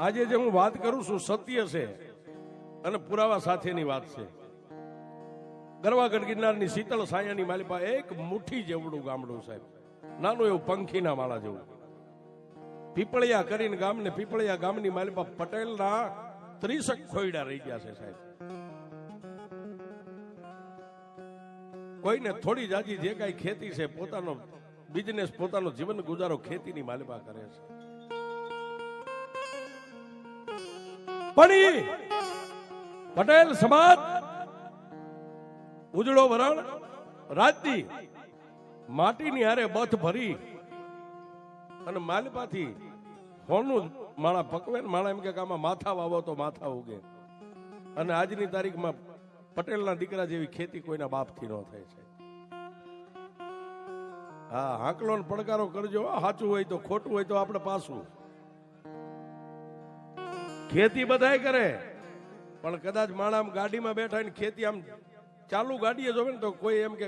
આજે જે હું વાત કરું છું સત્ય છે અને પુરાવા સાથેની વાત છે. ગરવાગઢ ગિરનારની શીતળ સાયાની માલિપા એક મુઠ્ઠી જેવડું ગામડું સાહેબ, નાનું એવું પંખીના માળા જેવું. પીપળિયા કરીને ગામ ને પીપળિયા ગામની માલિપા પટેલના 30 ખોયડા રહી ગયા છે સાહેબ. કોઈને થોડી જાજી જે કઈ ખેતી છે, પોતાનો બિઝનેસ, પોતાનો જીવન ગુજારો ખેતીની માલિપા કરે છે. પણ પટેલ સમાજ ઉજળો વરણ રાજદી માટીની હારે બથ ભરી અને માલિપાથી હોનું માળા પકવે ને માળા એમ કે આમાં માથા વાવો તો માથા ઉગે. અને આજની તારીખમાં પટેલના દીકરા જેવી ખેતી કોઈના બાપથી ન થાય છે. હા, હાંકલો ને પડકારો કરજો, સાચું હોય તો ખોટું હોય તો આપણે પાછું. ખેતી બધાય કરે, પણ કદાચ માણસ ગાડીમાં બેઠા ને ખેતી આમ ચાલુ ગાડીએ જોવે ને તો કોઈ એમ કે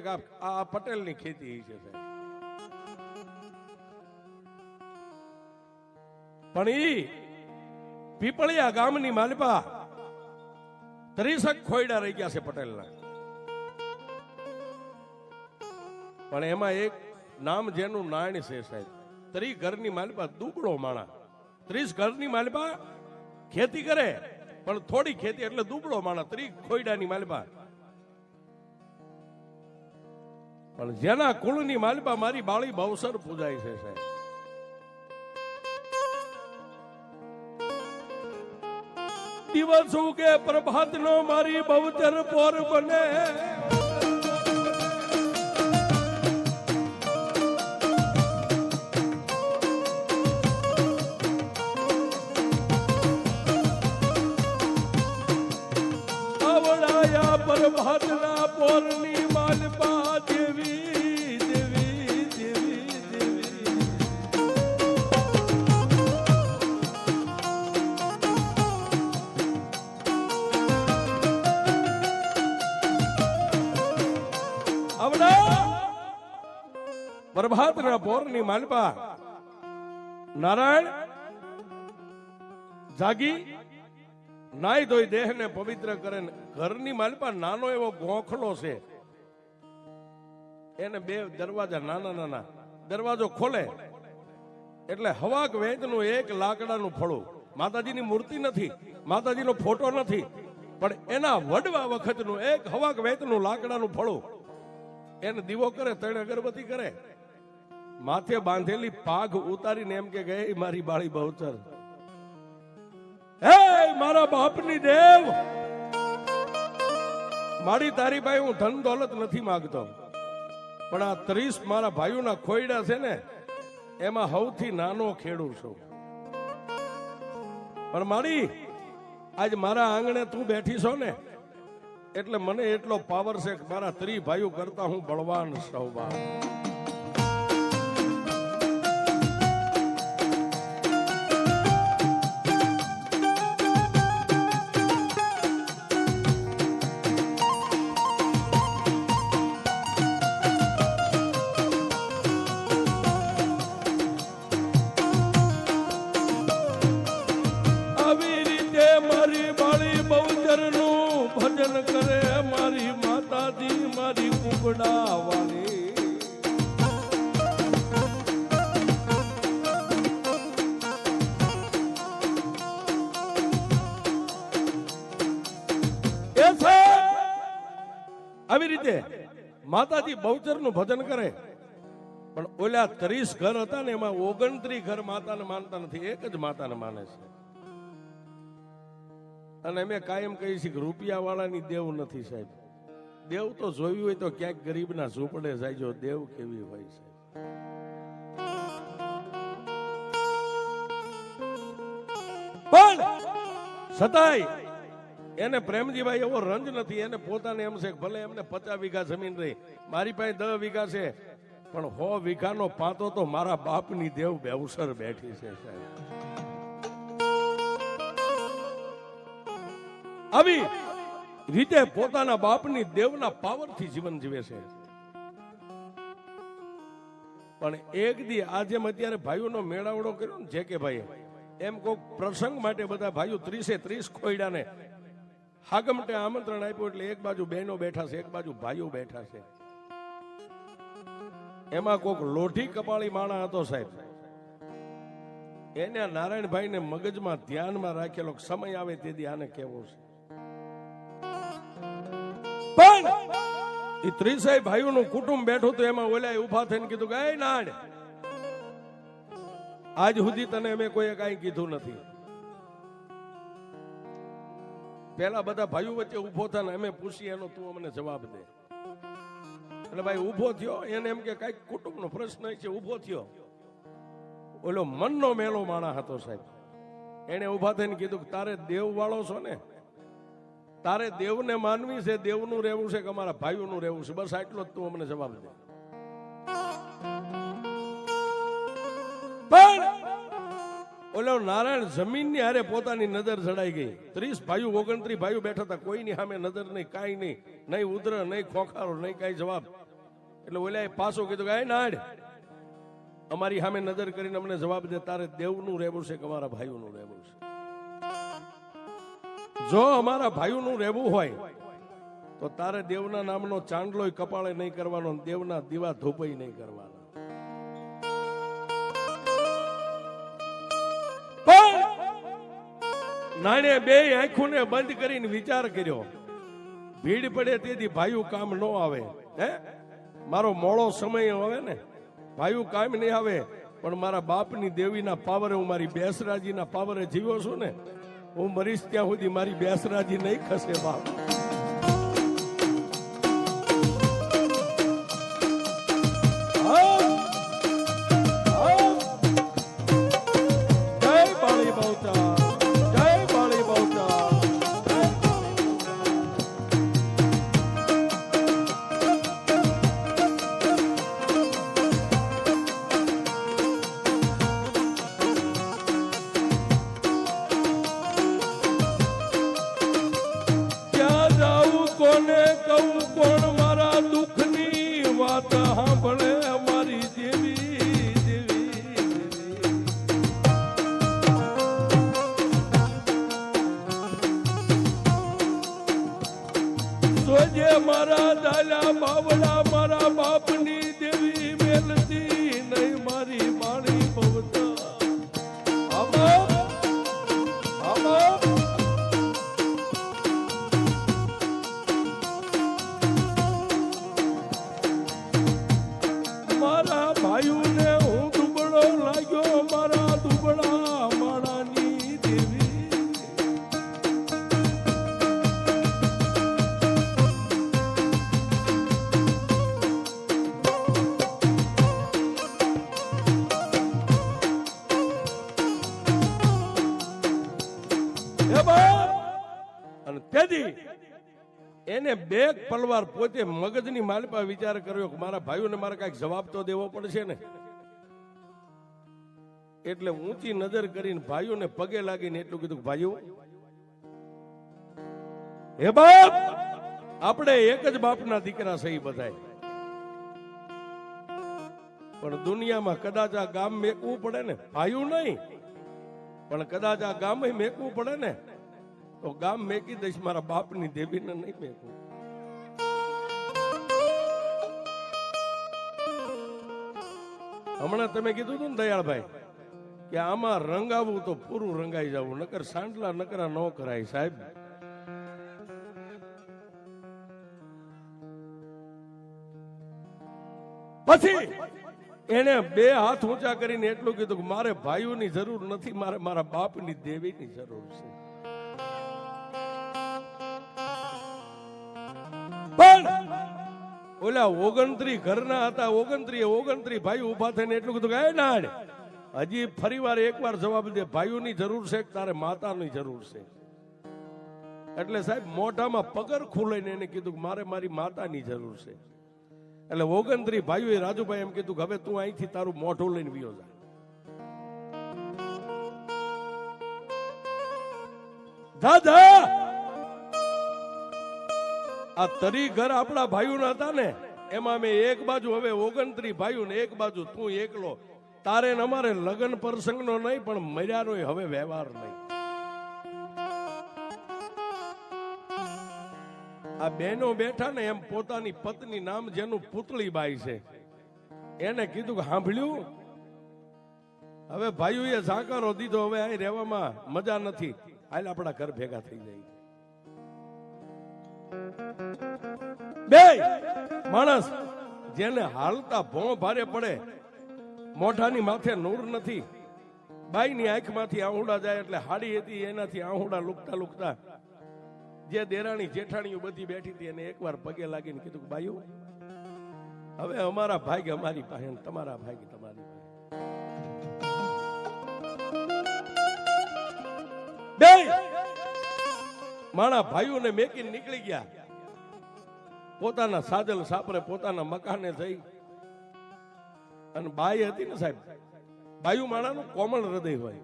આ પટેલની ખેતી છે. પણ ઈ પીપળિયા ગામની માલિપા 30 ખોયડા રહી ગયા છે પટેલના. પણ એમાં એક નામ જેનું નાણ છે સાહેબ, 30 ઘરની માલિપા દુબળો માણા. 30 ઘરની માલિપા ખેતી કરે પણ થોડી ખેતી એટલે દુબળો માણા. 30 ખોયડાની માલિપા. પણ જેના કુળની માલિપા મારી બાળી બહુસર પૂજાય છે સાહેબ. દિવસ ઉગે પ્રભાત નો મારી બહુચર પોર બને. આવડાયા પ્રભાત ના પોરની માલપા દેવી દેવી દેવી દેવી. પ્રભાત ના પોરની માલપા નારાયણ જાગી નાઈ ધોઈ દેહને પવિત્ર કરે. ઘરની માલપા નાનો એવો ગોખલો છે, એને 2 દરવાજા નાના નાના. દરવાજો ખોલે એટલે હવાક વેદનું એક લાકડાનું ફળું. માતાજીની મૂર્તિ નથી, માતાજીનો ફોટો નથી, પણ એના વડવા વખતનું એક હવાક વેદનું લાકડાનું ફળું. એને દીવો કરે, 3 અગરબત્તી કરે, માથે બાંધેલી પાઘ ઉતારીને એમ કે ગઈ મારી બાળી બહુચર. હે મારા બાપની દેવ, મારી તારી ભાઈ હું ધન દોલત નથી માંગતો, પણ આ 30 મારા ભાઈઓના ખોયડા છે ને એમાં સૌથી નાનો ખેડૂત છું. પણ મારી આજ મારા આંગણે તું બેઠી છો ને એટલે મને એટલો પાવર છે કે મારા 30 ભાઈઓ કરતા હું બળવાન સૌવાન. આવી રીતે માતાજી બહુચર નું ભજન કરે. પણ ઓલા 30 ઘર હતા ને એમાં 29 ઘર માતાને માનતા નથી, એક જ માતાને માને છે. અને અમે કાયમ કહી છીએ કે રૂપિયા વાળાની દેવ નથી સાહેબ. દેવ તો જોયું હોય તો ક્યાંક ગરીબના ઝૂંપડે જાય. દેવ કેવી હોય છે. પણ છતાંય એને પ્રેમજીભાઈ એવો રંજ નથી. એને પોતાને એમ છે ભલે એમને 50 વીઘા જમીન રહી, મારી પાસે 10 વીઘા છે, પણ 100 વીઘાનો પાતો તો મારા બાપની દેવ બેવસર બેઠી છે સાહેબ. આવી રીતે પોતાના બાપની દેવના પાવરથી જીવન જીવે છે. પણ એક દી આ જેમ અત્યારે ભાઈઓનો મેળાવડો કર્યો ને જે કે ભાઈ એમ કોક પ્રસંગ માટે બધા ભાઈઓ 30 ખોયડાને હાગમટે આમંત્રણ આપ્યું એટલે એક બાજુ બહેનો બેઠા છે, એક બાજુ ભાઈઓ બેઠા છે. એમાં કોક લોઢી કપાળી માણા હતો સાહેબ. એને નારાયણભાઈ ને મગજમાં ધ્યાનમાં રાખેલો સમય આવે તેથી આને કેવું છે. પણ એ 30 ભાઈઓનું કુટુંબ બેઠું તો એમાં ઓલા ઉભા થઈને કીધું કે એ નાડ, આજ સુધી તને અમે કોઈ કાંઈ કીધું નથી. પેલા બધા ભાઈઓ વચ્ચે ઉભો થાય ને અમે પૂછીએ એનો તું અમને જવાબ દે. એટલે ભાઈ ઉભો થયો, એને એમ કે કઈક કુટુંબનો પ્રશ્ન છે, ઉભો થયો. ઓલો મનનો મેલો માણા હતો સાહેબ. એને ઉભા થઈને કીધું કે તારે દેવ વાળો છો ને, તારે દેવને માનવી છે, દેવનું રહેવું છે કે અમારા ભાઈઓનું રહેવું છે, બસ આટલો જ તું અમને જવાબ દે. પણ ઓલો નારાયણ જમીનની હારે પોતાની નજર જડાઈ ગઈ. 30 ભાઈઓ 29 ભાઈઓ બેઠા હતા, કોઈની સામે નજર નહીં, કાંઈ નહીં, નહીં ઉધર, નહીં ખોખારો, નહીં કાંઈ જવાબ. એટલે ઓલા પાછો કીધું કે નાડ, અમારી સામે નજર કરીને અમને જવાબ દે, તારે દેવનું રહેવું છે કે અમારા ભાઈઓનું રહેવું છે? જો અમારા ભાઈઓનું રહેવું હોય તો તારે દેવના નામનો ચાંદલો કપાળે નહીં કરવાનો, દેવના દીવા ધૂપઈ નહીં કરવાના. નાણે બે આંખોને બંધ કરીને વિચાર કર્યો, ભીડ પડે તેથી ભાઈઓ કામ ન આવે. હે, મારો મોડો સમય આવે ને, ભાઈઓ કામ નહીં આવે, પણ મારા બાપની દેવીના પાવરે, હું મારી બેસરાજીના પાવરે જીવ્યો છું ને, હું મરીશ ત્યાં સુધી મારી બેસરાજી નહીં ખસે બાપ. કોને કહું, કોણ મારા દુઃખની વાત સાંભળે, અમારી દેવી દેવી. સોજે મારા દાલા બાવડા, મારા બાપની દેવી મેલતી નહીં, મારી માણી ભવતા. આમાં ભાઈઓને હું દુબળો લાગ્યો, મારા દુબળા માણાની દેવી. અને તેથી એને બે પલવાર પોતે મગજની માલપા વિચાર કર્યો કે મારા ભાઈઓને મારે કઈક જવાબ તો દેવો પડશે ને. એટલે ઊંચી નજર કરીને ભાઈઓને પગે લાગીને એટલું કીધું કે ભાઈઓ, હે બાપ, આપણે એક જ બાપના દીકરા સહી બધાય, પણ દુનિયામાં કદાચ આ ગામ મેકવું પડે ને, ભાઈઓ નહીં પણ કદાચ આ ગામ મેકવું પડે ને, તો ગામ મેકી દઈશ, મારા બાપની દેવીને નહીં મેકવું. હમણાં તમે કીધું હતું ને દયાળભાઈ કે આમાં રંગાવવું તો પૂરું રંગાઈ જવું, નકર સાંડલા નકરા ન કરાય સાહેબ. પછી એને બે હાથ ઊંચા કરીને એટલું કીધું કે મારે ભાઈઓની જરૂર નથી, મારે મારા બાપની દેવીની જરૂર છે. પણ ઓલા 29 ઘરના હતા, 29 ભાઈ ઉભા થઈને એટલું કીધું કે નાડ, હજી ફરી વાર એકવાર જવાબ દે, ભાઈઓની જરૂર છે કે તારે માતાની જરૂર છે? એટલે સાહેબ મોઢામાં પગર ખુલાઈને એને કીધું કે મારે મારી માતાની જરૂર છે. એટલે 29 ભાઈઓએ રાજુભાઈ એમ કીધું કે હવે તું અહીંથી તારું મોઢું લઈને વિયો જા. દાદા આ તરી ઘર આપણા ભાઈઓના હતા ને, એમાં મેં એક બાજુ હવે 29 ભાઈઓ ને એક બાજુ તું એકલો, તારે ને અમારે લગ્ન પ્રસંગનો નહીં પણ મર્યાનો હવે વ્યવહાર નહીં. આ બહેનો બેઠા ને એમ પોતાની પત્ની નામ જેનું પુતળી બાઈ છે એને કીધું કે સાંભળ્યું હવે ભાઈઓએ સાકારો દીધો, હવે અહીં રહેવામાં મજા નથી, હાલ આપણા ઘર ભેગા થઈ જાય. બે માણસ જેને હાલતા ભોં ભારે પડે, મોઢાની માથે નૂર નથી, બાઈની આંખમાંથી આહુડા જાય એટલે હાડી હતી એનાથી આહુડા લુકતા લુકતા જે દેરાણી જેઠાણીઓ બધી બેઠી હતી એને એકવાર પગે લાગીને કીધું કે બાઈઓ હવે અમારા ભાગ અમારી પાસે, તમારા ભાગ તમારી પાસે. બે માણા ભાઈઓને મેકીને નીકળી ગયા પોતાના સાજલ સાપરે, પોતાના મકાને જઈ. અને બાઈ હતી ને સાહેબ, બાયુ માણાનું કોમળ હૃદય હોય,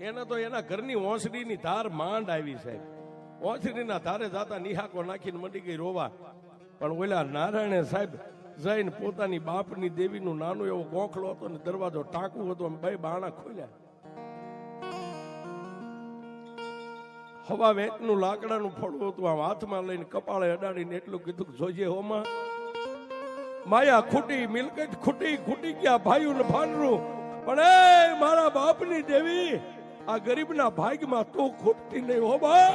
એને તો એના ઘરની ઓસડીની ધાર માંડ આવી સાહેબ. ઓસડીના ધારે જાતા નિહાકો નાખીને મંડી ગઈ રોવા. પણ ઓલા નારાયણે સાહેબ જઈને પોતાની બાપની દેવીનું નાનું એવો ગોખલો હતો ને દરવાજો ટાંકવું હતું, બે બાણા ખોલ્યા. હવા વેચનું લાકડાનું ફળું હતું, આમ હાથમાં લઈને કપાળે અડાડીને એટલું કીધું કે જોજે હોમાં માયા ખૂટી, મિલકત ખૂટી, ખૂટી ગયા ભાઈઓ ને ભાનરું, પણ એ મારા બાપની દેવી આ ગરીબના ભાગમાં તું ખૂટતી નહીં હો બા.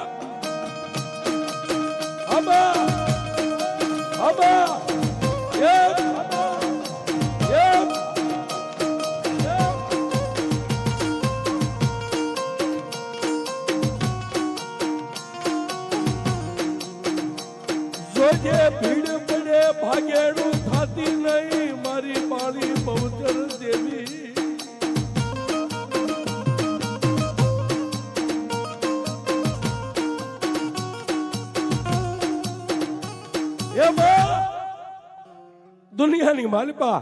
આબા આબા જોજે ભીડ પડે ભાગેડું થાતી નહીં મારી બાળી બહુચર દેવી. દુનિયાની માલિપા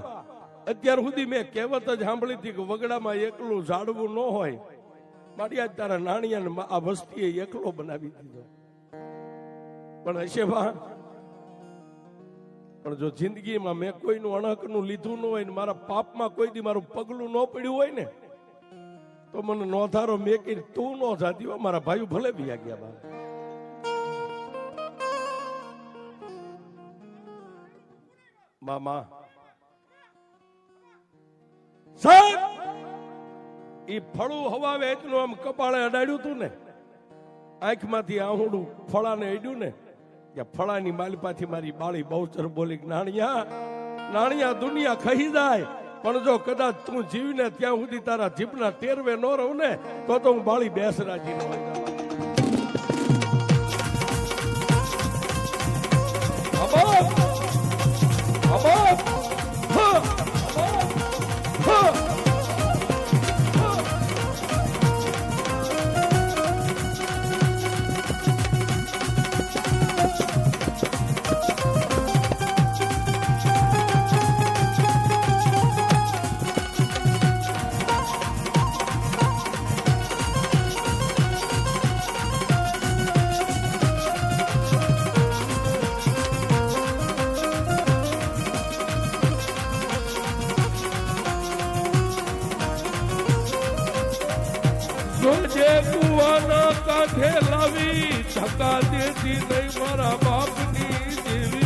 અત્યાર સુધી મેં કહેવત જ સાંભળી હતી કે વગડામાં એકલું ઝાડવું ન હોય, મારી આજ તારા નાણિયાને આ વસ્તીએ એકલો બનાવી દીધો. પણ હશે બા, પણ જો જિંદગીમાં મેં કોઈનું અણહકનું લીધું ન હોય ને મારા પાપમાં કોઈ દી મારું પગલું ન પડ્યું હોય ને તો મને નોધારો મેકી તું ન જાતી હોય. મારા ભાઈ ભલે બી ગયા બા. મામા સાહેબ ઈ ફળું હવા વેચનું આમ કપાળે અડાડ્યું તું ને, આંખમાંથી આહુડું ફળાને અડ્યું ને, ફળાની માલપાથી મારી બાળી બહુચર બોલી નાણિયા નાણિયા દુનિયા ખહી જાય, પણ જો કદાચ તું જીવને ત્યાં સુધી તારા જીભના ટેરવે ન રહું ને તો હું બાળી બેસરાજી ન હોય. જોજે કુવાના કાંઠે લાવી ધક્કા દેતી નહીં મારા બાપની દેવી.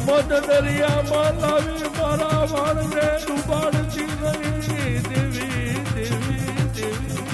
મદ દરિયામાં લાવી મારા વાળને ડૂબાડતી નહીં દેવી દેવી દેવી.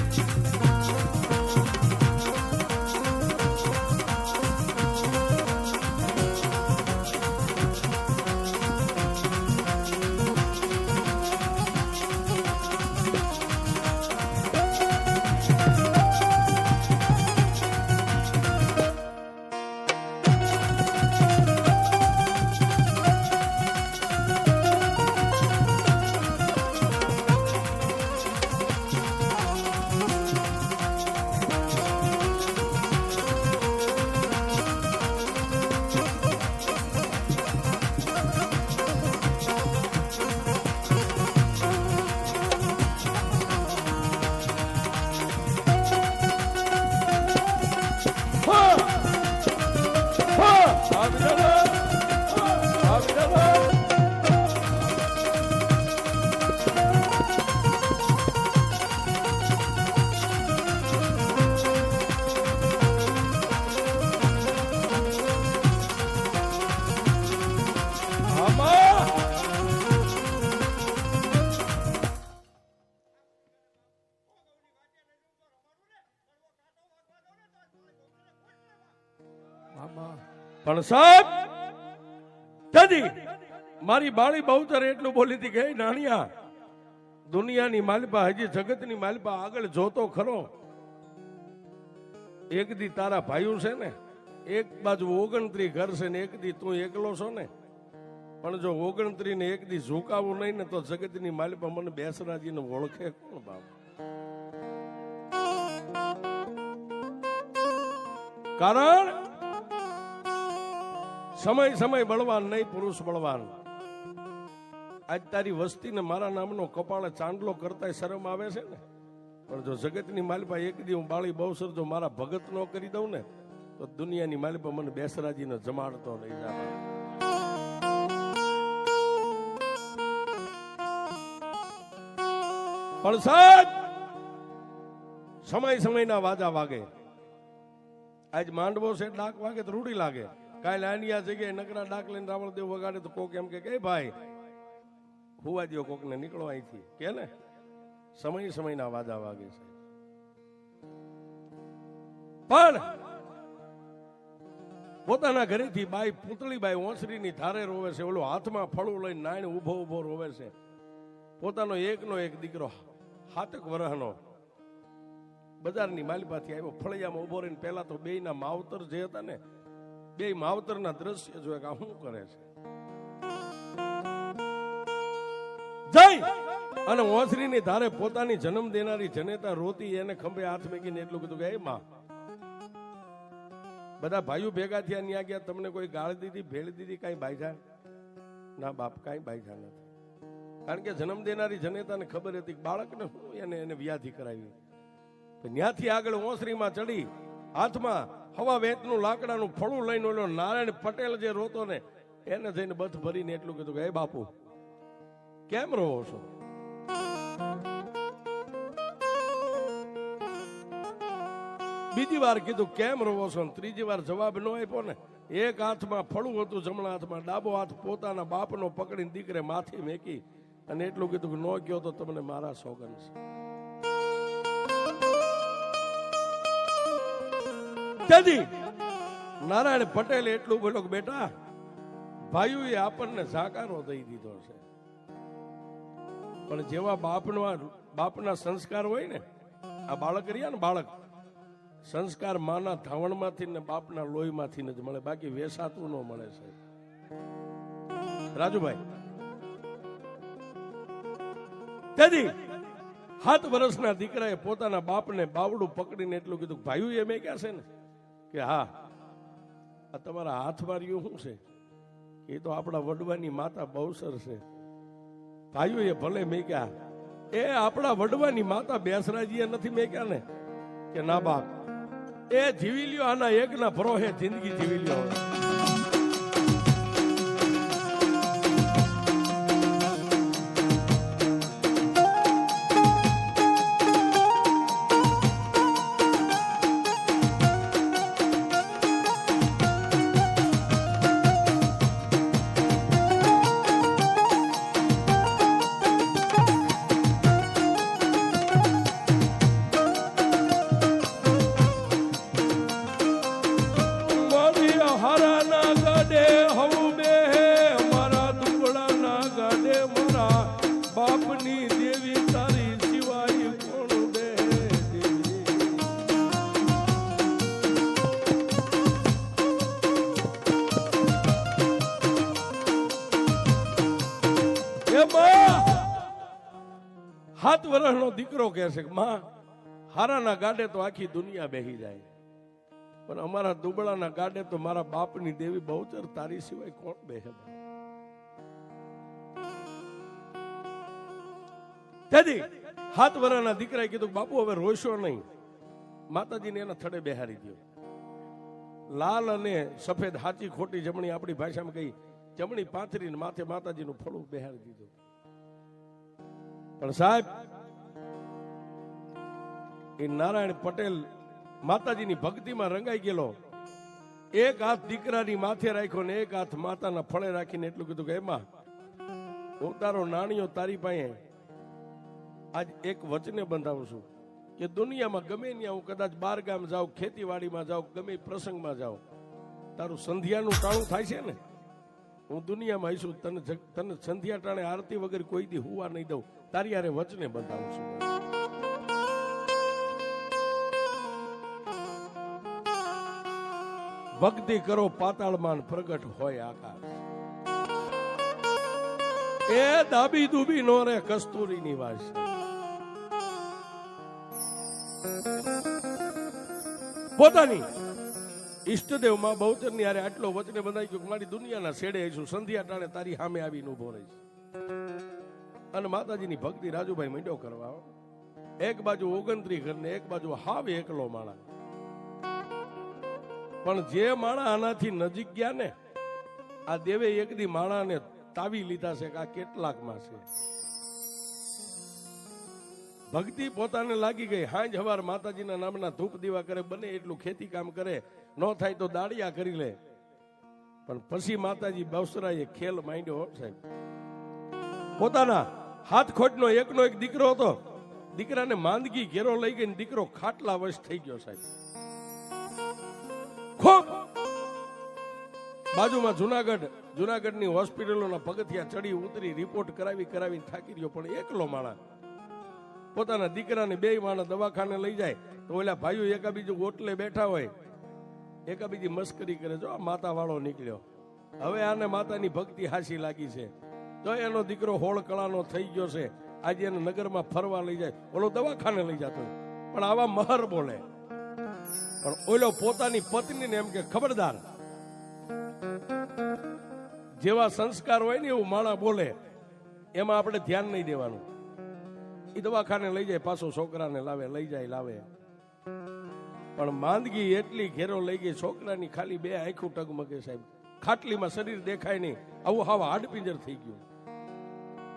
પણ સાહેબ દાદી મારી બાળી બહુતર એટલું બોલી હતી કે નાણિયા દુનિયાની માલિપા હજી જગતની માલિપા આગળ જોતો ખરો. એક દી તારા ભાઈઓ છે ને, એક બાજુ 29 ઘર છે ને એક દી તું એકલો છો ને, પણ જો 29 ને એક દી ઝુકાવું નહીં ને તો જગતની માલિપા મને બેસરાજીને ઓળખે કોણ બાપ? કારણ સમય બળવાન નહીં, પુરુષ બળવાન. આજ તારી વસ્તીને મારા નામનો કપાળે ચાંદલો કરતા શરમ આવે છે ને, પણ જો જગતની માલિપા એક દી હું બાળી બહુસર જો મારા ભગત નો કરી દઉં ને તો દુનિયાની માલિપા મને બેસરાજીને જમાડતો નહીં જાય. પણ સાહેબ સમયના વાજા વાગે. આજ માંડવો છે ડાક વાગે તો રૂડી લાગે. કાલે આની આ જગ્યાએ નકરા ડાક લઈને રાવણદેવ વગાડે તો કોક એમ કે ભાઈ હુવા દો કોકને નીકળો અહીંથી કે ને. સમયના વાજા વાગે છે. પણ પોતાના ઘરેથી બાઈ પૂતળી બાઈ ઓસરીની ધારે રોવે છે, ઓલો હાથમાં ફળું લઈને નાઈને ઉભો રોવે છે. પોતાનો એકનો એક દીકરો 7 વર્ષનો બજારની માલિપાથી આવ્યો, ફળિયામાં ઉભો રહીને પહેલા તો બેયના માવતર જે હતા ને, બે માવતરના દ્રશ્ય જોયા કે આ શું કરે છે. જય અને ઓસરીની ધારે પોતાની જન્મ દેનારી જનેતા રોતી એને ખંભે હાથ મેકીને એટલું કીધું કે એ માં, બધા ભાઈઓ ભેગા થયા ન્યા ગયા, તમને કોઈ ગાળ દીધી, ભેળ દીધી, કઈ બાઈજા? ના બાપ, કઈ બાઈજા નથી. કારણ કે જન્મ દેનારી જનેતાને ખબર હતી કે બાળકને શું એને વ્યાધિ કરાવી. ત્યાંથી આગળ ઓસરીમાં ચડી હાથમાં હવા વેતનું લાકડાનું ફળું લઈને ઓલો નારાયણ પટેલ જે રોતો ને એને જઈને બથ ભરીને એટલું કીધું કે એ બાપુ કેમ રોવો છો? બીજી વાર કીધું કેમ રોવો છો? ત્રીજી વાર જવાબ ન આપ્યો ને. એક હાથમાં ફળું હતું, જમણા હાથમાં ડાબો હાથ પોતાના બાપનો પકડીને દીકરે માથે મેકી અને એટલું કીધું કે નો ગયો તો તમને મારા સોગન છે. નારાયણ પટેલ એટલું બોલ્યો કે બેટા ભાઈઓએ આપણને જાકારો દઈ દીધો છે, પણ જેવા બાપના સંસ્કાર હોય ને, આ બાળક રહ્યા ને બાળક, સંસ્કાર માના ધાવણમાંથી ને બાપના લોહીમાંથી જ મળે, બાકી વેસાતું ન મળે છે. રાજુભાઈ 7 વર્ષના દીકરાએ પોતાના બાપને બાવડું પકડીને એટલું કીધું ભાઈઓ એમ ક્યાં છે ને કે હા આ તમારા હાથમાં રહ્યું શું છે? એ તો આપણા વડવાની માતા બહુસર છે. ભાઈઓ એ ભલે મેક્યા, એ આપણા વડવાની માતા બેસરાજીએ નથી મેક્યા ને કે ના બાપ એ જીવી લ્યો, આના એકના ભરોહે જિંદગી જીવી લ્યો. સાત વર્ષનો દીકરો કહે છે કે માં હારાના ગાડે તો આખી દુનિયા બેહી જાય, પણ અમારા દુબળાના ગાડે તો મારા બાપની દેવી બહુચર તારી સિવાય કોણ બેહે? તેથી 7 વર્ષના દીકરાએ કીધું બાપુ હવે રોશો નહીં. માતાજીને એના થડે બેહારી દો. લાલ અને સફેદ હાચી ખોટી જમણી આપણી ભાષામાં કહી જમણી પાથરીને માથે માતાજીનું ફળું બેહારી દીધું. પણ સાહેબ એ નારાયણ પટેલ માતાજીની ભક્તિમાં રંગાઈ ગયેલો. એક હાથ દીકરાની માથે રાખ્યો ને એક હાથ માતાના ફળે રાખીને એટલું કીધું કે એમાં હું તારો નાણીઓ તારી પાસે આજ એક વચને બંધાવું છું કે દુનિયામાં ગમે ત્યાં હું કદાચ બાર ગામ જાઉં, ખેતીવાડીમાં જાઉં, ગમે પ્રસંગમાં જાઉં, તારું સંધ્યાનું ટાણું થાય છે ને, હું દુનિયામાં આવીશું તને સંધ્યા ટાણે આરતી વગર કોઈ દી હુવા નહીં દઉં, તારી હારે વચને બંધાવું છું. ભક્તિ કરો પાતાળમાન પ્રગટ હોય આકાશ, એ દાબી દુબી નો રે કસ્તુરીની વાસ. પોતાની ઈષ્ટદેવ માં બહુચરની હારે આટલો વચને બંધાઈ ગયો કે મારી દુનિયાના છેડે આવીશું, સંધ્યા ટાણે તારી સામે આવીને ઉભો રહીશ. અને માતાજીની ભક્તિ રાજુભાઈ મંડ્યો કરવા. એક બાજુ 29 ઘર ને એક બાજુ હાવ એકલો માણા. પણ જે માણા આનાથી નજીક ગયા ને, આ દેવે એક દી માણાને તાવી લીધા છે કે આ કેટલાકમાં છે. ભક્તિ પોતાને લાગી ગઈ. હાંજ હવાર માતાજીના નામના ધૂપ દીવા કરે, બને એટલું ખેતી કામ કરે, ન થાય તો દાડિયા કરી લે. પણ પછી માતાજી બવસરાએ ખેલ માંડ્યો સાહેબ. પોતાના હાથ ખોટનો એકનો એક દીકરો હતો, દીકરાને માંદગી ઘેરો લઈ ગઈ, દીકરો ખાટલા વશ થઈ ગયો સાહેબ. ખૂબ બાજુમાં જુનાગઢની હોસ્પિટલોના પગથિયા ચડી ઉતરી રિપોર્ટ કરાવી થાકી રહ્યો. પણ એકલો માણા પોતાના દીકરાને બે માણસ દવાખાને લઈ જાય તો ઓલા ભાઈઓ એકાબીજું ઓટલે બેઠા હોય, એકાબીજી મસ્કરી કરે, જો માતા વાળો નીકળ્યો, હવે આને માતાની ભક્તિ હાસી લાગી છે, જો એનો દીકરો હોળ કળાનો થઈ ગયો છે, આજે એને નગરમાં ફરવા લઈ જાય, ઓલો દવાખાને લઈ જતો હોય. પણ આવા મહર બોલે. પણ ઓલો પોતાની પત્નીને એમ કે ખબરદાર, જેવા સંસ્કાર હોય ને એવું માણા બોલે, એમાં આપણે ધ્યાન નહીં દેવાનું. એ દવાખાને લઈ જાય, પાછો છોકરાને લાવે, લઈ જાય લાવે. પણ માંદગી એટલી ઘેરો લઈ ગઈ, છોકરાની ખાલી 2 આંખું ટગમગે સાહેબ, ખાટલીમાં શરીર દેખાય નહીં, આવું હાવ હાડપિંજર થઈ ગયું.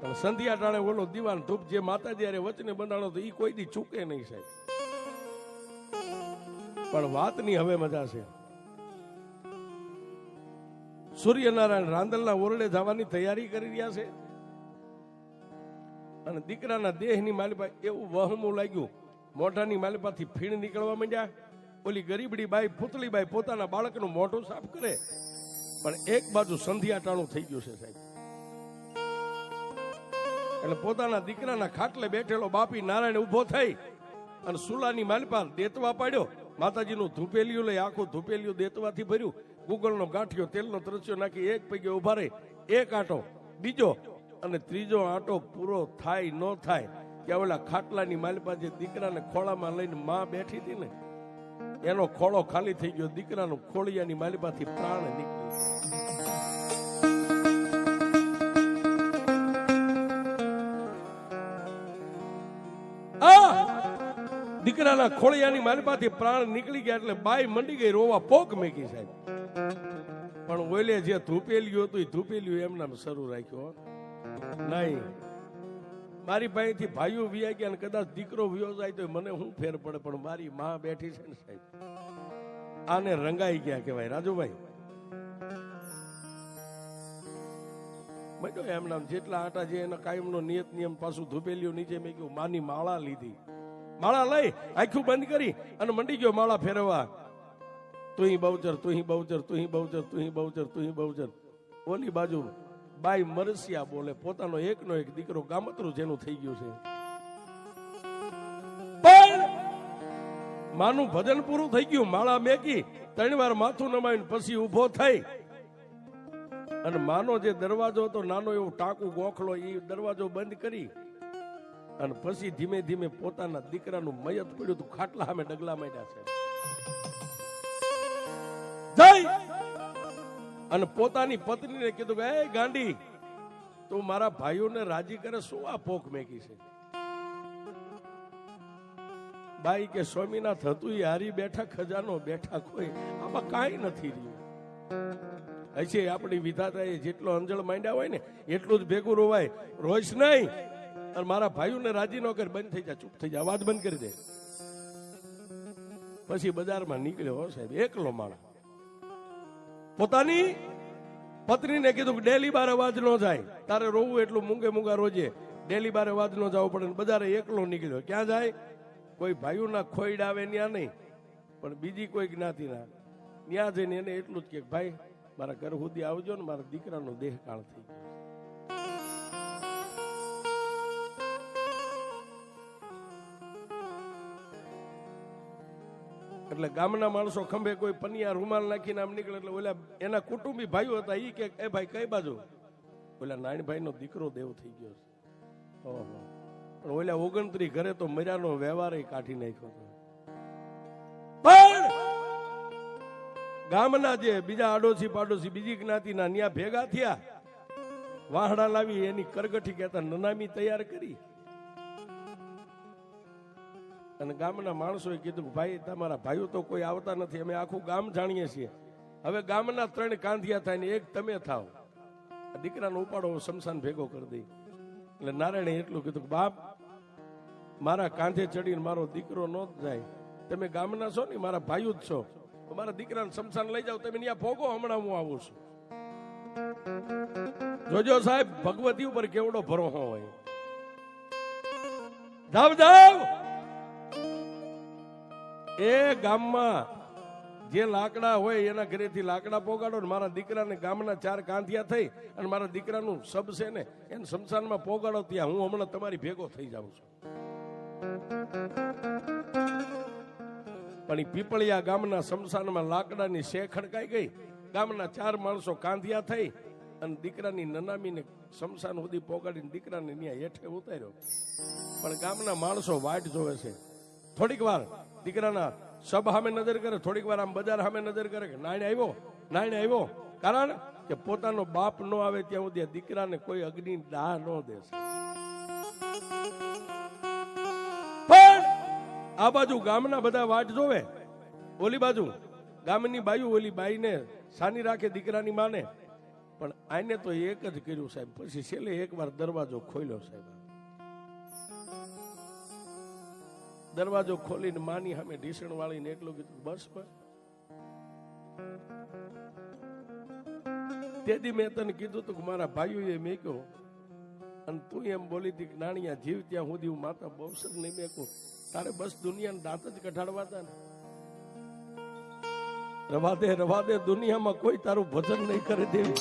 પણ સંધ્યા ટાણે ઓલો દીવાન ધૂપ જે માતાજી હારે વચને બંધાણો તો એ કોઈ દી ચૂકે નહીં સાહેબ. પણ વાતની હવે મજા છે. સૂર્યનારાયણ રાંદલના ઓરડે જવાની તૈયારી કરી રહ્યા છે. અને દીકરાના દેહની માલિપા એવું વહમું લાગ્યું, મોઢાની માલિપાથી ફીણ નીકળવા માંડ્યા. ઓલી ગરીબડી બાઈ પુતળી બાઈ પોતાના બાળકનું મોઢું સાફ કરે, પણ એક બાજુ સંધ્યા ટાણું થઈ ગયું છે સાહેબ. એટલે પોતાના દીકરાના ખાટલે બેઠેલો બાપી નારાયણ ઉભો થઈ અને સુલાની માલિપા દેતવા પાડ્યો. માતાજીનું ધૂપેલિયું લઈ આખું ધૂપેલિયું દેતવાથી ભર્યું, ગુગળનો ગાંઠિયો તેલનો ત્રસ્યો નાખી એક પૈકે ઉભા રહી, એક આંટો, બીજો અને ત્રીજો આંટો પૂરો થાય ન થાય કે ઓલા ખાટલાની માલિપા જે દીકરાને ખોળામાં લઈને માં બેઠી હતી ને, એનો ખોળો ખાલી થઈ ગયો. દીકરાનું ખોળિયાની માલિપાથી પ્રાણ નીકળી. દીકરાના ખોળિયાની માલિપાથી પ્રાણ નીકળી ગયા એટલે બાઈ મંડી ગઈ રોવા, પોક મેકી સાહેબ. પણ ઓલે જે ધૂપેલિયું હતું એ ધૂપેલિયું એમનામ શરૂ રાખ્યો નહીં. મારી પાસેથી ભાઈઓ વિયા ગયા અને કદાચ દીકરો વિયો જાય તો મને શું ફેર પડે, પણ મારી માં બેઠી છે ને સાહેબ, આને રંગાઈ ગયા કહેવાય. રાજુભાઈ મેં એમના જેટલા આટા જે એના કાયમનો નિયત નિયમ પાછું ધૂપેલિયું નીચે મેં કહ્યું માની માળા લીધી, માળા લઈ આખું બંધ કરી અને મંડી ગયો માળા ફેરવા. તુહી બહુચર, તુહી બહુચર, તુહી બહુચર, તુહી બહુચર, તુહી બહુચર. ઓલી બાજુ બાઈ મરસિયા બોલે, પોતાનો એકનો એક દીકરો ગામતરું જેનું થઈ ગયું છે. પણ માનું ભજન પૂરું થઈ ગયું, માળા મેકી 3 વાર માથું નમાવીને પછી ઉભો થઈ અને માનો જે દરવાજો હતો નાનો એવો ટાંકું ગોખલો, એ દરવાજો બંધ કરી અને પછી ધીમે ધીમે પોતાના દીકરાનું મયત પડ્યું હતું, ખાટલા સામે ડગલા માંડ્યા છે. જય અને પોતાની પત્નીને કીધું કે એ ગાંડી, તું મારા ભાઈઓને રાજી કરે, શું આ પોક મેકી છે? બાઈ કે સ્વામીનાથ હતું એ હારી બેઠા, ખજાનો બેઠા, કોઈ આમાં કાંઈ નથી રહ્યું. હશે આપણી વિધાતાએ જેટલો અંજળ માંડ્યા હોય ને એટલું જ ભેગું રોવાય, રોઈશ નહીં. અને મારા ભાઈઓને રાજી ન કરે, બંધ થઈ જા, ચૂપ થઈ જા, અવાજ બંધ કરી દે. પછી બજારમાં નીકળ્યો સાહેબ, એકલો માણસ. પોતાની પત્નીને કીધું કે ડેલી બાર અવાજ ન જાય, તારે રોવું એટલું મૂંગે મૂંગા રોજે, ડેલી બાર અવાજ ન જવું પડે. બજારે એકલો નીકળ્યો. ક્યાં જાય? કોઈ ભાઈઓના ખોઈડ આવે ત્યાં નહીં, પણ બીજી કોઈ જ્ઞાતિના ત્યાં જઈને એને એટલું જ કે ભાઈ મારા ઘર સુધી આવજો ને મારા દીકરાનો દેહ કાળ થઈ ગયો. એટલે ગામના માણસો ખંભે કોઈ પનિયા રૂમાલ નાખીને આમ નીકળે એટલે ઓલા એના કુટુંબી ભાઈઓ હતા ઈ કે એ ભાઈ કઈ બાજુ? ઓલા નાનભાઈ નો દીકરો દેવ થઈ ગયો છે. પણ ઓલા 29 ઘરે તો મર્યાનો વ્યવહાર કાઢી નાખ્યો હતો. પણ ગામના જે બીજા આડોશી પાડોશી બીજી જ્ઞાતિના ન્યા ભેગા થયા, વાહડા લાવી એની કરગઠી કહેતા નનામી તૈયાર કરી અને ગામના માણસોએ કીધું ભાઈ તમારા ભાઈઓ તો કોઈ આવતા નથી, અમે આખું ગામ જાણીએ છીએ, હવે ગામના 3 કાંધિયા થાય ને એક તમે થાવ, દીકરાનો ઉપાડો શમશાન ભેગો કરી દઈ. એટલે નારાયણે એટલું કીધું કે બાપ મારા કાંધે ચડીને મારો દીકરો ન જાય, તમે ગામના છો ને મારા ભાઈઓ જ છો, તો મારા દીકરાને શમશાન લઈ જાઓ, તમે ત્યાં ભોગો, હમણાં હું આવું છું. જોજો સાહેબ ભગવતી ઉપર કેવડો ભરોસો હોય. જાવ જાવ એ ગામમાં જે લાકડા હોય એના ઘરેથી લાકડા પોગાડો ને મારા દીકરાને ગામના 4 કાંધિયા થઈ અને મારા દીકરાનું સબ છે ને એને શમશાનમાં પોગાડો, ત્યાં હું હમણાં તમારી ભેગો થઈ જાઉં છું. પણ પીપળિયા ગામના શમશાનમાં લાકડાની શે ખડકાઈ ગઈ, ગામના 4 માણસો કાંધિયા થઈ અને દીકરાની નનામીને શમશાન સુધી પોગાડીને દીકરાને ત્યાં હેઠે ઉતાર્યો. પણ ગામના માણસો વાટ જોવે છે. થોડીક વાર દીકરાના સબ સામે નજર કરે, થોડીક વાર આમ બજાર સામે નજર કરે કે નાયણ આવ્યો, કારણ કે પોતાનો બાપ ન આવે ત્યાં સુધી દીકરાને કોઈ અગ્નિ દાહ ન દેશે. પણ આ બાજુ ગામના બધા વાટ જોવે, ઓલી બાજુ ગામની બાયુ ઓલી બાઈને સાની રાખે દીકરાની માને. પણ આને તો એક જ કર્યું સાહેબ, પછી છેલ્લે એકવાર દરવાજો ખોલ્યો સાહેબ. દરવાજો ખોલીને માની સામે ઢીસણ વાળીને એટલું કીધું બસ બસ. તેથી મેં તને કીધું તું કે મારા ભાઈઓએ મેક્યો અને તું એમ બોલી હતી કે નાણિયા જીવ ત્યાં સુધી હું માતા બહુસર નહીં મેકું, તારે બસ દુનિયાને દાંત જ કઢાડવા હતા ને. રવા દે દુનિયામાં કોઈ તારું ભજન નહીં કરે દેવી.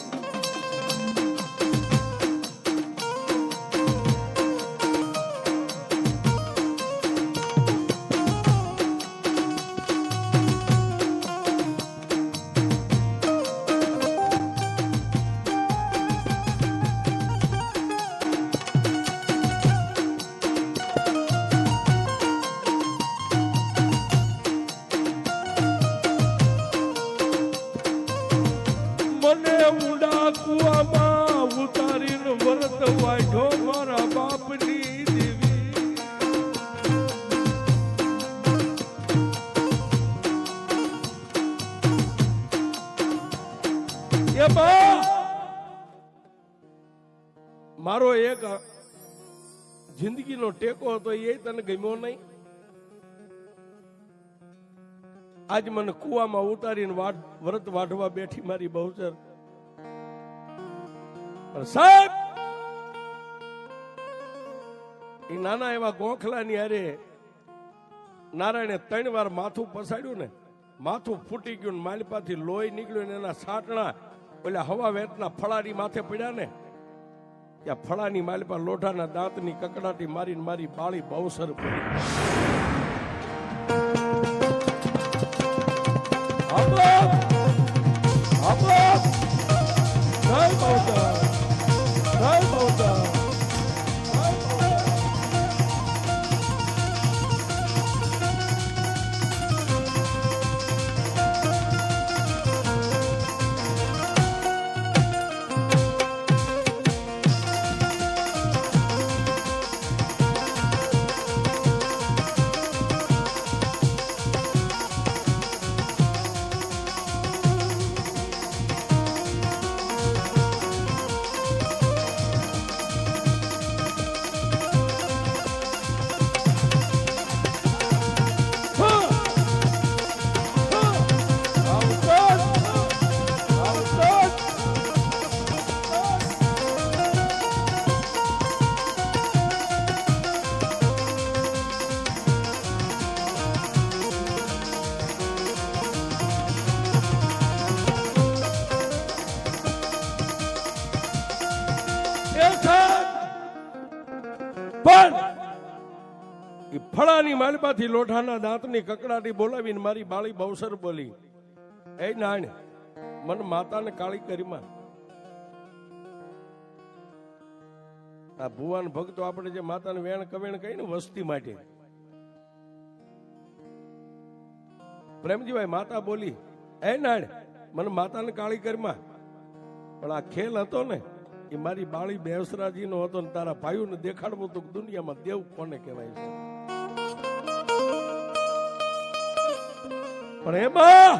મારો એક જિંદગીનો ટેકો હતો એ તને ગમ્યો નહીં. આજ મને કુવામાં ઉતારીને વ્રત વાઢવા બેઠી મારી બહુચર. સાહેબ એ નાના એવા ગોખલાની હારે નારાયણે 3 વાર માથું પસાડ્યું ને, માથું ફૂટી ગયું, માલપાથી લોહી નીકળ્યું ને એના સાટણા ઓલા હવા વેતના ફળાની માથે પડ્યા ને, ત્યાં ફળાની માલપા લોઢાના દાંતની કકડાટી મારીને મારી બાળી બહુસર પડી. એ છે પણ એ ફળાની માલપાથી લોઢાના દાંતની કકડાટી બોલાવીને મારી બાળી બવસર બોલી, એ નાણ મન માતાને કાળી કરીમાં. આ ભુવાન ભક્તો આપણે જે માતાને વેણ કવેણ કહી ને વસ્તી માટે, પ્રેમજીભાઈ માતા બોલી, એ નાણ મને માતાને કાળી કરીમાં. પણ આ ખેલ હતો ને એ મારી બાળી બેસરાજી નો હતો ને તારા ભાઈઓને દેખાડવું તો દુનિયામાં દેવ કોને કહેવાય છે. પણ એમાં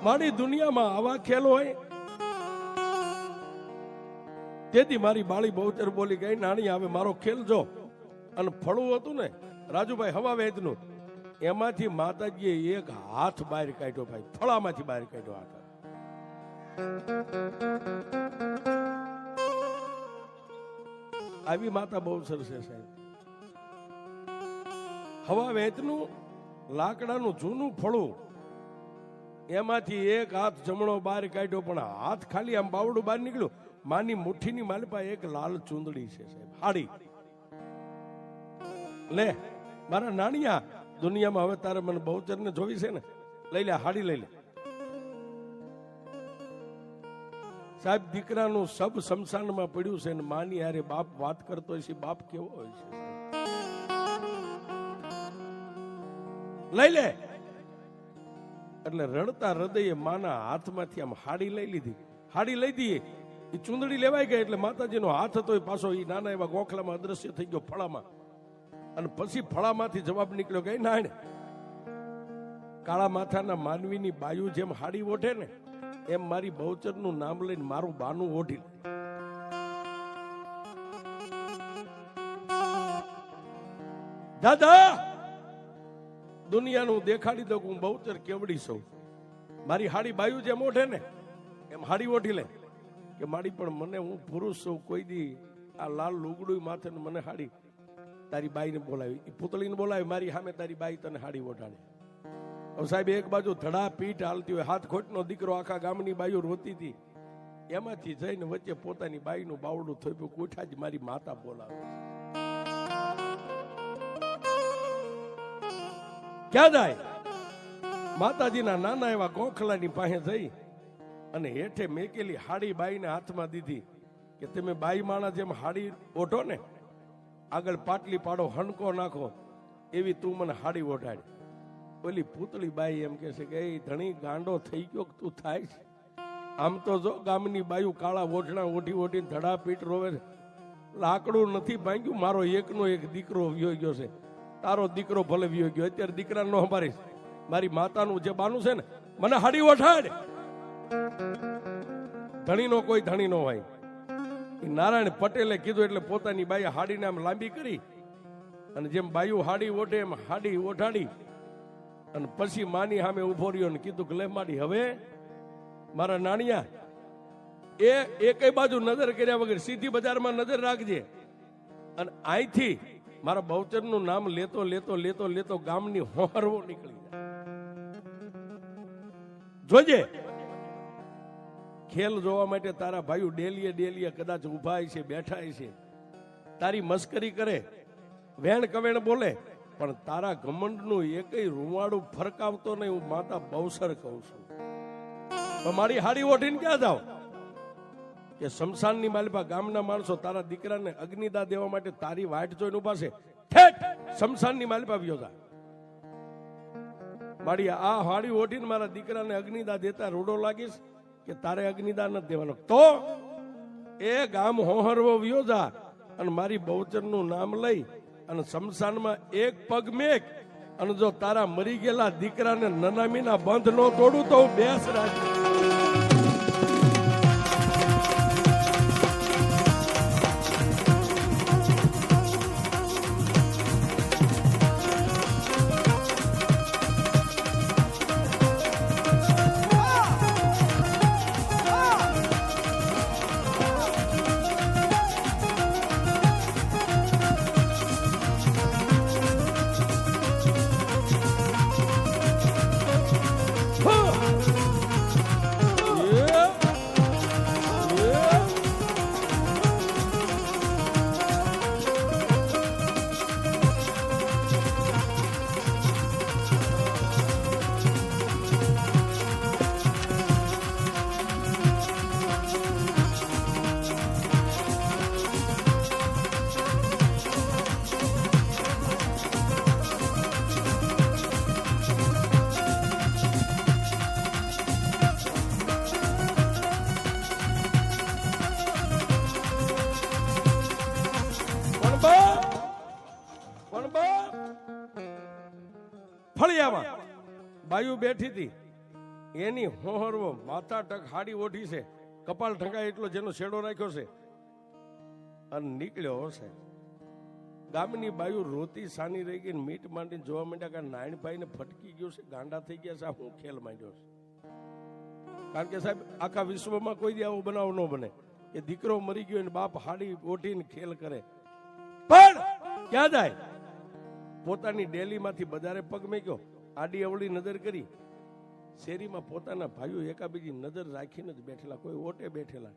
મારી દુનિયામાં આવા ખેલ હોય. તેથી મારી બાળી બહુચર બોલી ગઈ, નાની આવે મારો ખેલ જો. અને ફળું હતું ને રાજુભાઈ હવા વેદનું, એમાંથી માતાજીએ એક હાથ બહાર કાઢ્યો. ભાઈ ફળામાંથી બહાર કાઢ્યો હાથ. આવી માતા બહુ સરસ છે સાહેબ. હવા વેચનું લાકડાનું જૂનું ફળું, એમાંથી એક હાથ જમણો બહાર કાઢ્યો. પણ હાથ ખાલી આમ બાવડું બહાર નીકળ્યું. માની મુઠ્ઠીની માલપા એક લાલ ચૂંદડી છે સાહેબ, હાડી. લે મારા નાનિયા, દુનિયામાં હવે તારે મને બહુચર ને જોવી છે ને, લઈ લે હાડી લઈ લે સાહેબ. દીકરાનું સબ શમશાનમાં પડ્યું છે ને માની યારે બાપ વાત કરતો હોય છે. બાપ કેવો હોય છે, લઈ લે. એટલે રડતા હૃદયે માના હાથમાંથી આમ હાડી લઈ લીધી. હાડી લઈ દઈએ એ ચૂંદડી લેવાઈ ગઈ. એટલે માતાજીનો હાથ હતો એ પાછો એ નાના એવા ગોખલામાં અદ્રશ્ય થઈ ગયો ફળામાં. અને પછી ફળામાંથી જવાબ નીકળ્યો કે નાણ કાળા માથાના માનવીની બાયુ જેમ હાડી ઓઢે ને, એમ મારી બહુચરનું નામ લઈને મારું બાનું ઓઢી. દાદા દુનિયાનું દેખાડી દઉં હું બહુચર કેવડી સૌ. મારી હાડી બાયુ જેમ ઓઢે ને એમ હાડી ઓઢી લે. કે મારી પણ મને હું પુરુષ છું, કોઈ દી આ લાલ લુગડું માથે મને હાડી. તારી બાઈને બોલાવી, પુતળીને બોલાવી, મારી સામે તારી બાઈ તને હાડી ઓઢાડે. હવે સાહેબ એક બાજુ ધડા પીઠ હાલતી હોય, હાથ ખોટનો દીકરો આખા ગામની બાઈઓ રોતી હતી, એમાંથી જઈને વચ્ચે પોતાની બાઈનું બાવડું થોપ્યું. કોઠા જ મારી માતા બોલાવે. ક્યાં જાય? માતાજીના નાના એવા ગોખલાની પાસે જઈ અને હેઠે મેકેલી હાડી બાઈને હાથમાં દીધી. કે તમે બાઈ માણા જેમ હાડી ઓઢો ને, આગળ પાટલી પાડો, હણકો નાખો, એવી તું મને હાડી ઓઢાડી. ઓલી પૂતળી બાઈ એમ કે છે કે એ ધણી ગાંડો થઈ ગયો તું થાય છે. આમ તો જો ગામની બાયું કાળા ઓઢણા ઓઢી ઓઢીને ધડા પીટ રોવે છે. લાકડું નથી ભાંગ્યું, મારો એકનો એક દીકરો વ્યો ગયો છે. તારો દીકરો ભલે વ્યો ગયો, અત્યારે દીકરા નો સંભાળીશ. મારી માતાનું જે બાનું છે ને, મને હાડી ઓઢાડ. ધણીનો કોઈ ધણી નો હોય. નારાયણ પટેલે કીધું એટલે પોતાની બાઈ હાડીને આમ લાંબી કરી અને જેમ બાયું હાડી ઓઢે એમ હાડી ઓઢાડી. અને પછી માની સામે ઉભો રહ્યો ને કીધું કે લે માડી હવે મારા નાણિયા એ બાજુ નજર કર્યા વગર સીધી બજારમાં નજર રાખજે. અને અહીંથી મારા બહુચરનું નામ લેતો લેતો લેતો લેતો ગામની હોહરવો નીકળી જાય. જોજે ખેલ જોવા માટે તારા ભાઈઓ ડેલીએ ડેલીએ કદાચ ઉભા છે, બેઠા છે, તારી મસ્કરી કરે, વેણ કવેણ બોલે, પણ તારા ઘમંડનું એકય રૂવાડું ફરકાવતો નહીં. હું માતા બહુસર કહું છું. મારી હાડી ઓઢીને ક્યાં જાવ? કે શમશાનની માલિપા ગામના માણસો તારા દીકરાને અગ્નિદા દેવા માટે તારી વાટ જોઈને ઉભા છે. ઠેઠ શમશાનની માલિપા વ્યો જા. મારી આ હાડી ઓઢીને મારા દીકરાને અગ્નિદા દેતા રોડો લાગીશ કે તારે અગ્નિદા નથી દેવાનો. તો એ ગામ હોહરવો વ્યો જા અને મારી બહુચરનું નામ લઈ અને શમશાનમાં એક પગ મેક. અને જો તારા મરી ગયેલા દીકરાને નનામીના બંધ નો તોડું તો બેસ રાખ. બાયુ બેઠી હતી, એની હોહરવો માથા ટક હાડી ઓઢી છે, કપાળ ઢંકાય એટલો જેનો શેડો રાખ્યો છે, અને નીકળ્યો હશે. ગામની બાયુ રોતી સાની રહી ગઈ, મીટ માંડીને જોવા માંડ્યા કે નાયણભાઈ ને ફટકી ગયો છે, ગાંડા થઈ ગયા છે, આ હું ખેલ માંડ્યો છે. કારણ કે સાહેબ આખા વિશ્વમાં કોઈ દી આવો બનાવ ન બને કે દીકરો મરી ગયો ને બાપ હાડી ઓઢીને ખેલ કરે. પણ ક્યાં જાય? પોતાની ડેલીમાંથી બજારે પગ મેક્યો, આડી અવળી નજર કરી, શેરીમાં પોતાના ભાઈઓ એકાબીજી નજર રાખીને જ બેઠેલા, કોઈ ઓટે બેઠેલા.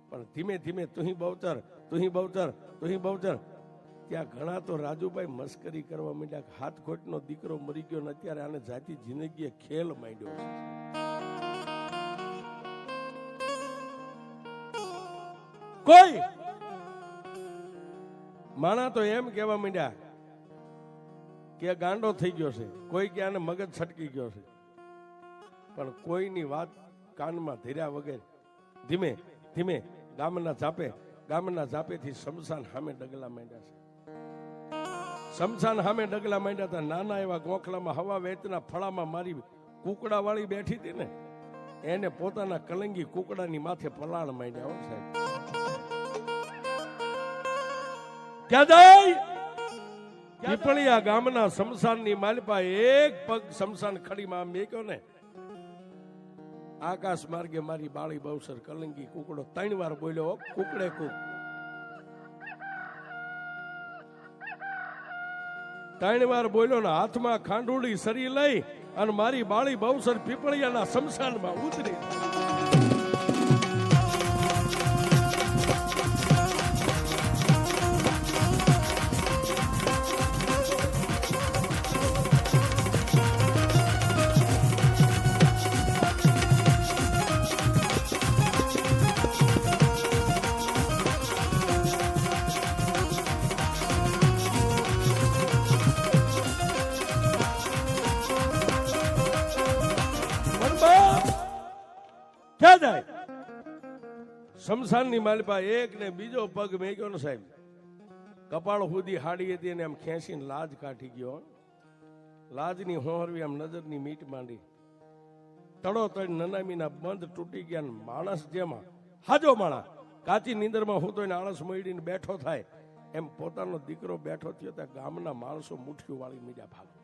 પણ ધીમે ધીમે તુહી બવતર, તુહી બવતર, તુહી બવતર. ત્યાં ઘણા તો રાજુભાઈ મસ્કરી કરવા માંડ્યા, હાથ ખોટનો દીકરો મરી ગયો ને અત્યારે આને જાતિ જિંદગીએ ખેલ માંડ્યો છે. કોઈ માણા તો એમ કહેવા માંડ્યા કે ગાંડો થઈ ગયો છે, કોઈ કે આને મગજ છટકી ગયો છે. પણ કોઈની વાત કાનમાં ધીર્યા વગર ધીમે ધીમે ગામના ઝાપેથી શમશાન સામે ડગલા માંડ્યા છે. શમશાન સામે ડગલા માંડ્યા હતા. નાના એવા ગોખલામાં હવા વેચના ફળામાં મારી કુકડા વાળી બેઠી હતી ને, એને પોતાના કલંગી કુકડાની માથે પલાણ માંડ્યા. હો સાહેબ, ક્યાં જાય? પીપળિયા ગામના શમશાનની માલપા એક પગ શમશાન ખડીમાં મેક્યો ને, આકાશ માર્ગે મારી બાળી બહુસર કલંગી કુકડો 3 વાર બોલ્યો, કુકડે કુક. 3 વાર બોલ્યો ને હાથમાં ખાંડુડી સરી લઈ અને મારી બાળી બહુસર પીપળિયાના શમશાનમાં ઉતરી. શમશાનની માલપા એક ને બીજો પગ મેક્યો ને સાહેબ, કપાળ સુધી હાડી હતી એને આમ ખેંચીને લાજ કાઢી ગયો. લાજની હોહરવી આમ નજરની મીટ માંડી, તડો તડ નનામીના બંધ તૂટી ગયા. માણસ જેમાં હાજો માણા કાચી નીંદરમાં હું તો એને આળસ મળીને બેઠો થાય એમ પોતાનો દીકરો બેઠો થયો ત્યાં ગામના માણસો મુઠ્ઠીઓ વાળી મીડિયા ભાગવા.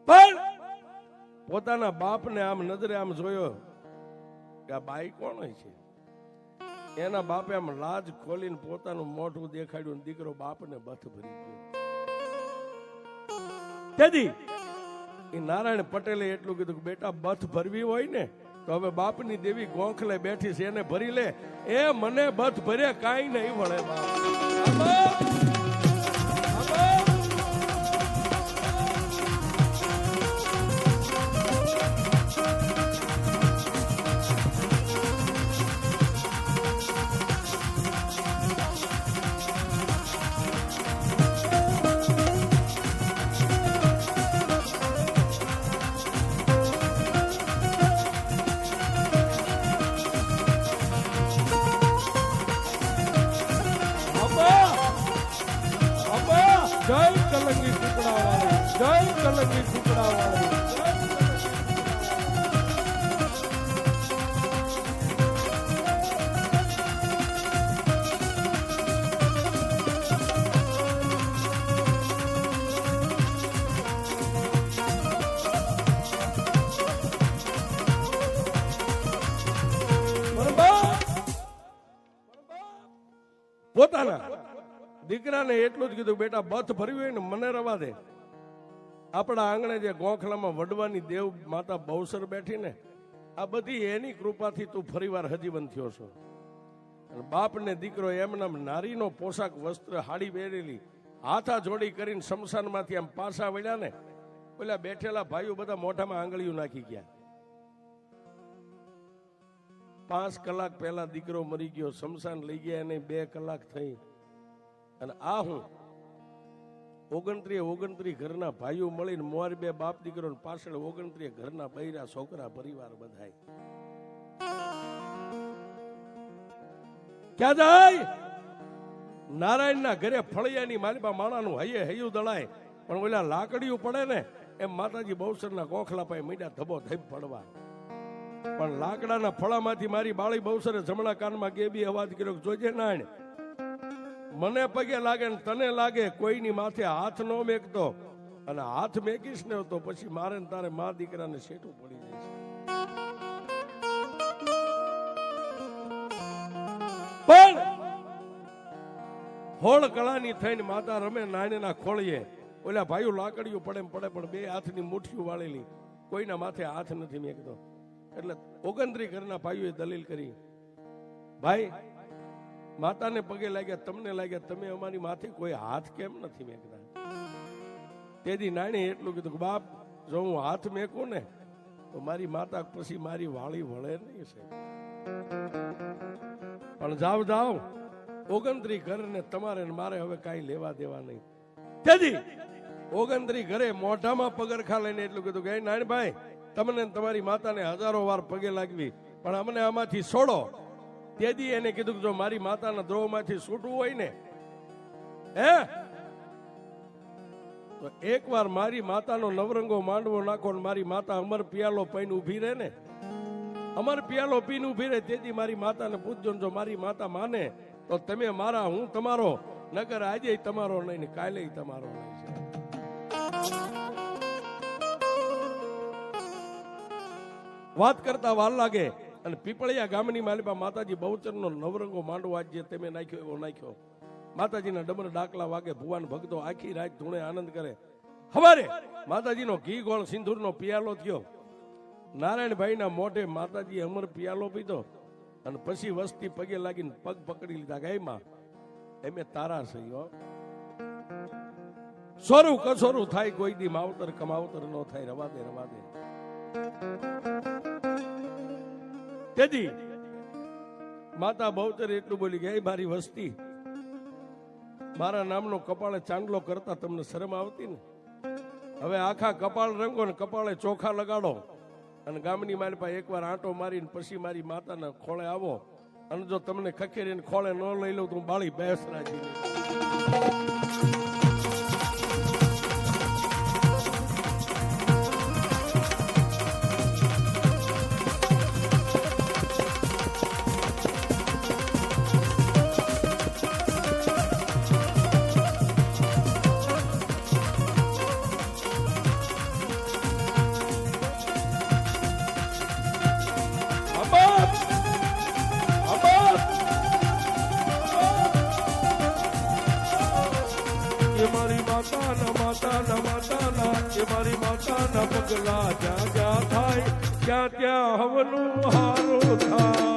પણ પોતાના બાપને આમ નજરે આમ જોયો કે આ બાઈ કોણ છે. એના બાપે આમ લાજ ખોલીને પોતાનું મોઢું દેખાડ્યું, દીકરો બાપને બથ ભરી ગયો. તેથી એ નારાયણ પટેલે એટલું કીધું કે બેટા બથ ભરવી હોય ને તો હવે બાપની દેવી ગોખલે બેઠી છે એને ભરી લે. એ મને બથ ભરે કાંઈ નહીં વળે બાપ. જય કલંગી ટુકડા વાળી, જય કલંગી ટુકડા વાળી. પોતાના દીકરાને એટલું જ કીધું બેટા બથ ભરવી હોય ને મને રવા દે. આપણા આંગણે જે ગોખલામાં વડવાની દેવ માતા બહુસર બેઠી ને, આ બધી એની કૃપાથી તું ફરીવાર હજીવન થયો છો. બાપ ને દીકરો એમના નારીનો પોશાક વસ્ત્ર હાડી પહેરેલી હાથા જોડી કરીને શમશાનમાંથી આમ પાછા વળ્યા ને, પેલા બેઠેલા ભાઈઓ બધા મોઢામાં આંગળીઓ નાખી ગયા. 5 કલાક પહેલા દીકરો મરી ગયો, શમશાન લઈ ગયા એને 2 કલાક થઈ. અને આ હું 29 ઘરના ભાઈઓ મળીને મોર 2 બાપ દીકરો પાછળ 29 ઘરના બૈરા છોકરા પરિવાર બધાય ક્યાં જાય? નારાયણના ઘરે ફળિયાની માલિપા માણાનું હૈયે હૈયું દળાય પણ ઓલા લાકડીયું પડે ને એમ માતાજી બહુસરના કોખલા પાસે મીડા ધબો ધબ પડવા. પણ લાકડાના ફળામાંથી મારી બાળી બહુસરે જમણા કાનમાં ગેબી અવાજ કર્યો, જોજે નાણ મને પગે લાગે ને તને લાગે, કોઈની માથે હાથ ન મેકતો, અને હાથ મેકીશ ને તો પછી મારે ને તારે મા દીકરાને શેઠું પડી જાય છે. પણ હોળ કળાની થઈને માતા રમે નાણીના ખોળીએ, ઓલા ભાઈઓ લાકડીઓ પડે પણ બે હાથની મુઠ્ઠીઓ વાળેલી, કોઈના માથે હાથ નથી મેકતો. એટલે 29 ઘરના ભાઈઓએ દલીલ કરી, ભાઈ માતાને પગે લાગ્યા, તમને લાગ્યા, તમે અમારી માથે કોઈ હાથ કેમ નથી મેકતા? તેથી નાણી એટલું કીધું કે બાપ, જો હું હાથ મેકું ને તો મારી માતા પછી મારી વાળી વળે નહીં છે. પણ જાવ 29 ઘર ને તમારે મારે હવે કાંઈ લેવા દેવા નહીં. તેથી 29 ઘરે મોઢામાં પગરખા લઈને એટલું કીધું કે નાનભાઈ, તમને તમારી માતાને હજારો વાર પગે લાગવી, પણ અમને આમાંથી છોડો. તેથી એને કીધું કે જો મારી માતાના દ્રોહમાંથી છૂટવું હોય ને તો એકવાર મારી માતાનો નવરંગો માંડવો નાખો ને મારી માતા અમર પિયાલો પૈન ઉભી રહે ને, અમર પિયાલો પીને ઉભી રહે. તેથી મારી માતાને પૂછજો, જો મારી માતા માને તો તમે મારા, હું તમારો, નગર આજે તમારો નહીં ને કાલે તમારો નહીં છે. વાત કરતા વાર લાગે અને પીપળિયા ગામની માલિપા માતાજી બહુચરનો નવરંગો માંડવો આજ જે તમે નાખ્યો એવો નાખ્યો. માતાજીના ડમર ડાકલા વાગે, ભુવાન ભક્તો આખી રાત ધૂણે આનંદ કરે. હવારે માતાજીનો ઘી ગોળ સિંદૂરનો પિયાલો થયો. નારાયણભાઈના મોઢે માતાજી અમર પિયાલો પીધો અને પછી વસ્તી પગે લાગીને પગ પકડી લીધા. ગાયમાં એમે તારા સહી સોરું કસોરું થાય, કોઈ દી માવતર કમાવતર ન થાય, રવા દે. તેથી માતા બહુચર એટલું બોલી ગઈ, મારી વસ્તી મારા નામનો કપાળે ચાંદલો કરતા તમને શરમ આવતી ને? હવે આખા કપાળ રંગો ને કપાળે ચોખા લગાડો અને ગામની મારી પાસે એકવાર આંટો મારીને પછી મારી માતાના ખોળે આવો. અને જો તમને ખખેરીને ખોળે ન લઈ લઉં તો હું બાળી બેસરાજી. મારી માતાના પગલા જ્યાં જ્યાં થાય ત્યાં ત્યાં હવનું હારું થાય.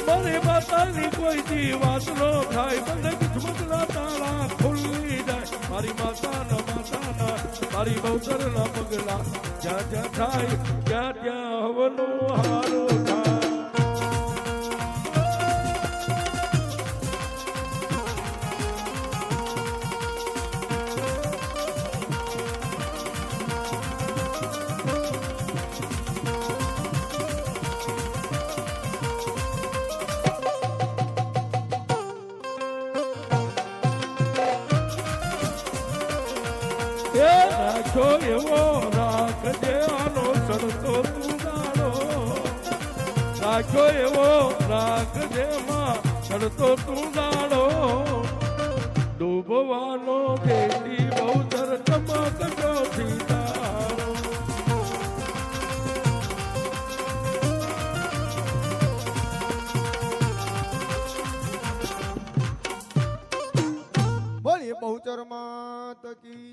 મારી માતાની કોઈ દી વાત નો થાય, બંધ કિસ્મતના તાળા ખુલ્લી જાય. મારી માતાના મારી બહુચરના પગલા જ્યાં જ્યાં થાય ત્યાં ત્યાં હવનું હારું થાય. રાખો એવો રાખજે આનો ચડતો તું દાડો, રાખો એવો રાખજે માં ચડતો તું દાડો. ડૂબવાનો દેતી બહુચર ચમકતો સીતારો. બોલીએ બહુચર માત કી